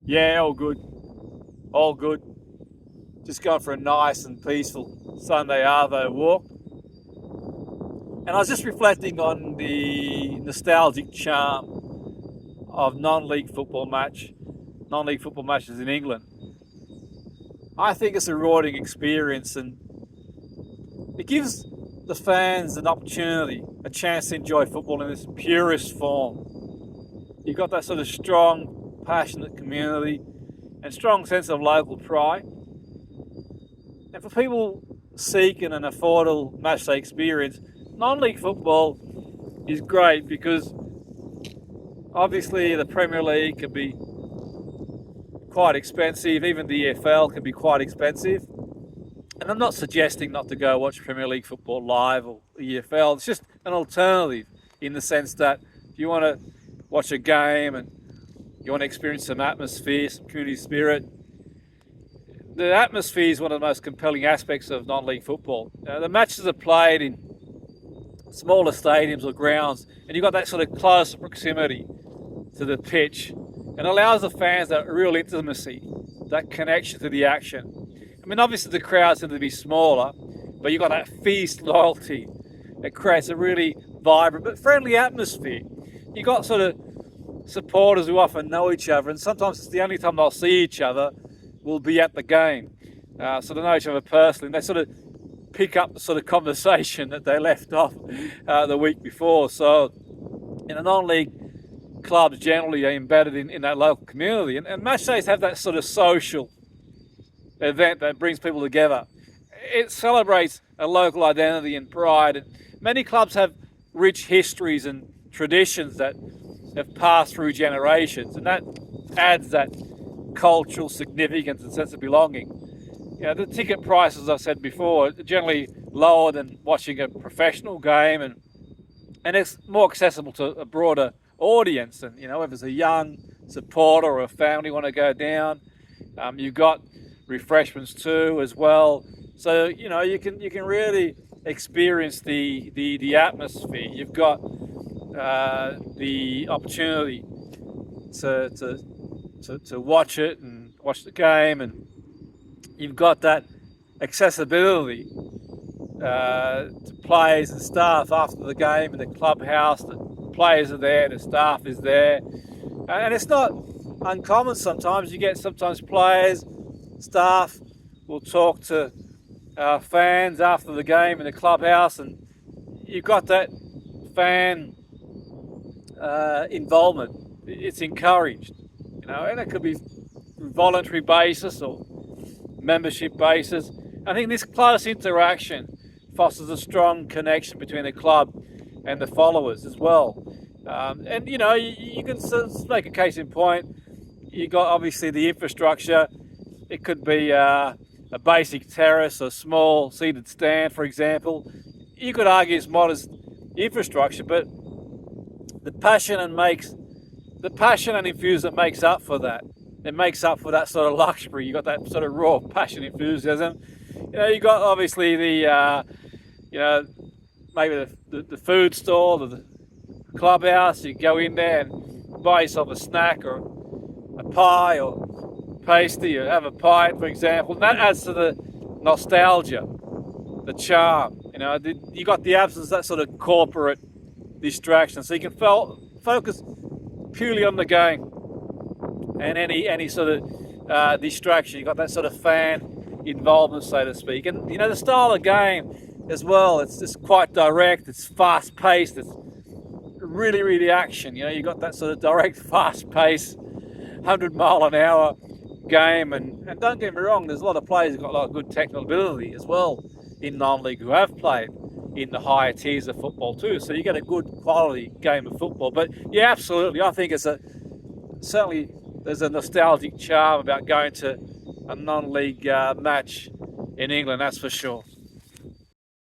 Yeah, all good. All good. Just going for a nice and peaceful Sunday Arvo walk. And I was just reflecting on the nostalgic charm of non-league football matches in England. I think it's a rewarding experience, and it gives the fans an opportunity, a chance to enjoy football in its purest form. You've got that sort of strong, passionate community and strong sense of local pride. And for people seeking an affordable matchday experience, non-league football is great because obviously the Premier League can be quite expensive, even the EFL can be quite expensive. And I'm not suggesting not to go watch Premier League football live or EFL. It's just an alternative in the sense that if you want to watch a game and you want to experience some atmosphere, some community spirit, the atmosphere is one of the most compelling aspects of non-league football. The matches are played in smaller stadiums or grounds, and you've got that sort of close proximity to the pitch, and allows the fans that real intimacy, that connection to the action. I mean, obviously the crowds tend to be smaller, but you've got that feast loyalty. It creates a really vibrant but friendly atmosphere. You've got sort of supporters who often know each other, and sometimes it's the only time they'll see each other will be at the game. So they know each other personally, and they sort of pick up the sort of conversation that they left off the week before. So in a non-league, clubs generally are embedded in that local community, and match days have that sort of social event that brings people together. It celebrates a local identity and pride, and many clubs have rich histories and traditions that have passed through generations, and that adds that cultural significance and sense of belonging. You know, the ticket prices, as I said before, are generally lower than watching a professional game, and it's more accessible to a broader audience. And you know, if it's a young supporter or a family want to go down, you've got refreshments too as well. So you know, you can really experience the atmosphere. You've got the opportunity to watch it and watch the game, and you've got that accessibility to players and staff after the game in the clubhouse. The players are there, the staff is there, and it's not uncommon sometimes. You get sometimes players, staff will talk to fans after the game in the clubhouse, and you've got that fan involvement. It's encouraged, you know, and it could be voluntary basis or membership basis. I think this close interaction fosters a strong connection between the club and the followers as well. And you know, you can make a case in point. You got obviously the infrastructure. It could be a basic terrace, a small seated stand, for example. You could argue it's modest infrastructure, but the passion and enthusiasm makes up for that. It makes up for that sort of luxury. You got that sort of raw passion, enthusiasm. You know, you got obviously the you know, maybe the food stall, the clubhouse. You go in there and buy yourself a snack or a pie or pasty, or have a pint, for example. And that adds to the nostalgia, the charm. You know, you got the absence of that sort of corporate distraction, so you can focus purely on the game and any sort of distraction. You got that sort of fan involvement, so to speak. And you know, the style of game as well, it's just quite direct, it's fast paced, it's really action. You know, you got that sort of direct, fast paced 100-mile-an-hour game, and don't get me wrong, there's a lot of players who've got a lot of good technical ability as well in non-league who have played in the higher tiers of football too, so you get a good quality game of football. But yeah, absolutely, I think certainly there's a nostalgic charm about going to a non-league match in England, that's for sure.